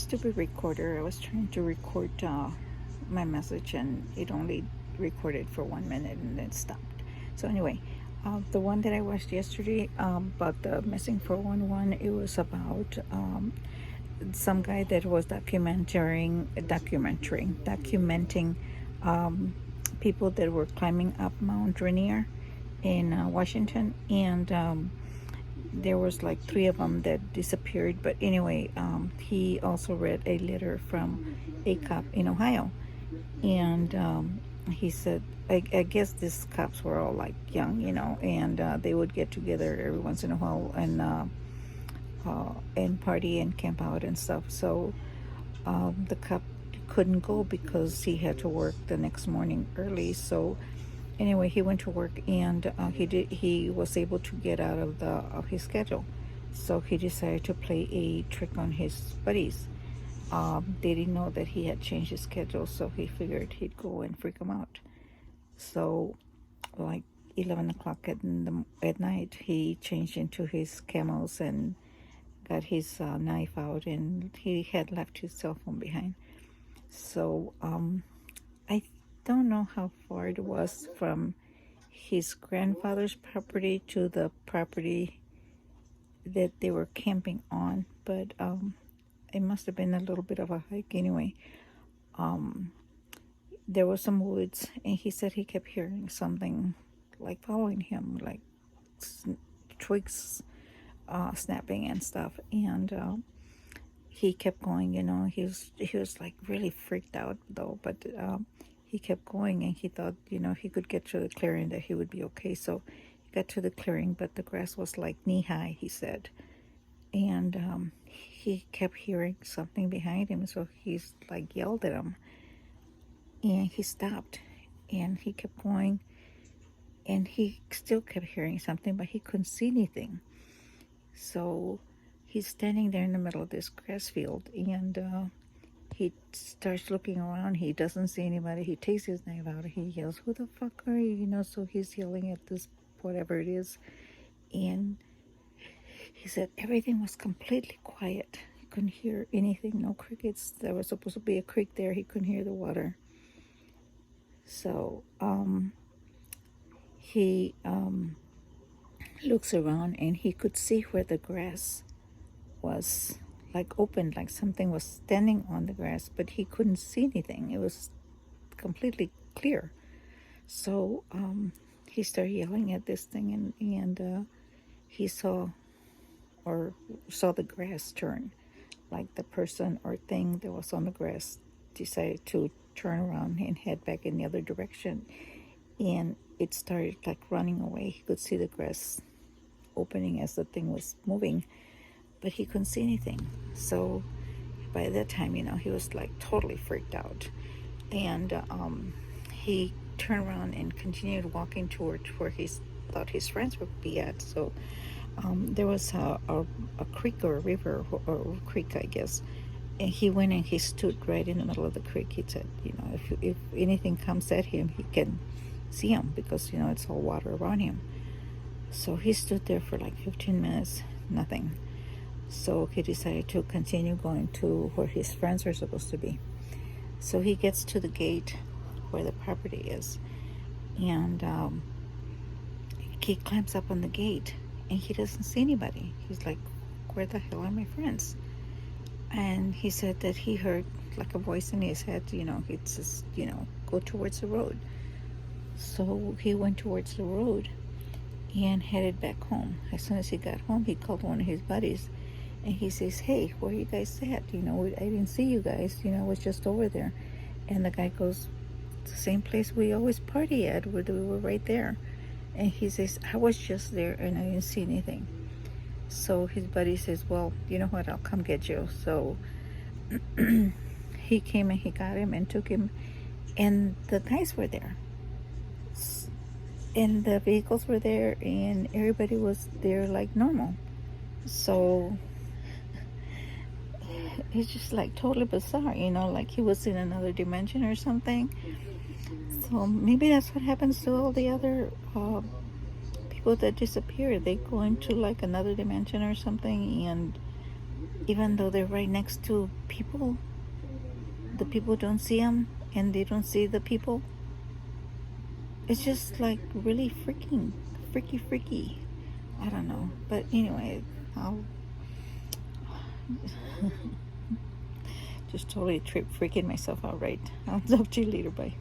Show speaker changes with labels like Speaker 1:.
Speaker 1: stupid recorder. I was trying to record my message, and it only recorded for 1 minute and then stopped. So anyway, the one that I watched yesterday about the missing 411, it was about some guy that was documenting people that were climbing up Mount Rainier in Washington, and there was like three of them that disappeared. But anyway, he also read a letter from a cop in Ohio, and he said, I guess these cops were all like young, and they would get together every once in a while and party and camp out and stuff. So the cop couldn't go because he had to work the next morning early. So anyway, he went to work, and he was able to get out of his schedule. So he decided to play a trick on his buddies. They didn't know that he had changed his schedule, so he figured he'd go and freak them out. So like 11 o'clock at night, he changed into his camos and got his knife out, and he had left his cell phone behind. So I don't know how far it was from his grandfather's property to the property that they were camping on, but it must have been a little bit of a hike anyway. There was some woods, and he said he kept hearing something like following him, like twigs snapping and stuff, and he kept going. He was like really freaked out though, but he kept going, and he thought he could get to the clearing, that he would be okay. So he got to the clearing, but the grass was like knee high, he said, and he kept hearing something behind him, so he's like yelled at him, and he stopped, and he kept going, and he still kept hearing something, but he couldn't see anything. So he's standing there in the middle of this grass field, and he starts looking around. He doesn't see anybody. He takes his knife out. He yells, "Who the fuck are you?" So he's yelling at this, whatever it is. And he said everything was completely quiet. He couldn't hear anything, no crickets. There was supposed to be a creek there. He couldn't hear the water. So he looks around, and he could see where the grass was like open, like something was standing on the grass, but he couldn't see anything. It was completely clear. So he started yelling at this thing, and he saw the grass turn, like the person or thing that was on the grass decided to turn around and head back in the other direction, and it started like running away. He could see the grass opening as the thing was moving, but he couldn't see anything. So by that time, he was like totally freaked out, and he turned around and continued walking towards where he thought his friends would be at. So there was a creek or a river or creek, I guess, and he went and he stood right in the middle of the creek. He said, if anything comes at him, he can see him, because it's all water around him. So he stood there for like 15 minutes, nothing. So he decided to continue going to where his friends are supposed to be. So he gets to the gate where the property is, and he climbs up on the gate, and he doesn't see anybody. He's like, where the hell are my friends? And he said that he heard like a voice in his head, it says, go towards the road. So he went towards the road and headed back home. As soon as he got home, he called one of his buddies, and he says, "Hey, where you guys at? I didn't see you guys. I was just over there." And the guy goes, "The same place we always party at. We were right there." And he says, "I was just there and I didn't see anything." So his buddy says, "Well, you know what? I'll come get you." So he came and he got him and took him, and the guys were there, and the vehicles were there, and everybody was there like normal. So it's just like totally bizarre, like he was in another dimension or something. So maybe that's what happens to all the other people that disappear. They go into like another dimension or something, and even though they're right next to people, the people don't see them and they don't see the people. It's just like really freaky. I don't know. But anyway, I'll just totally freaking myself out, right? I'll talk to you later. Bye.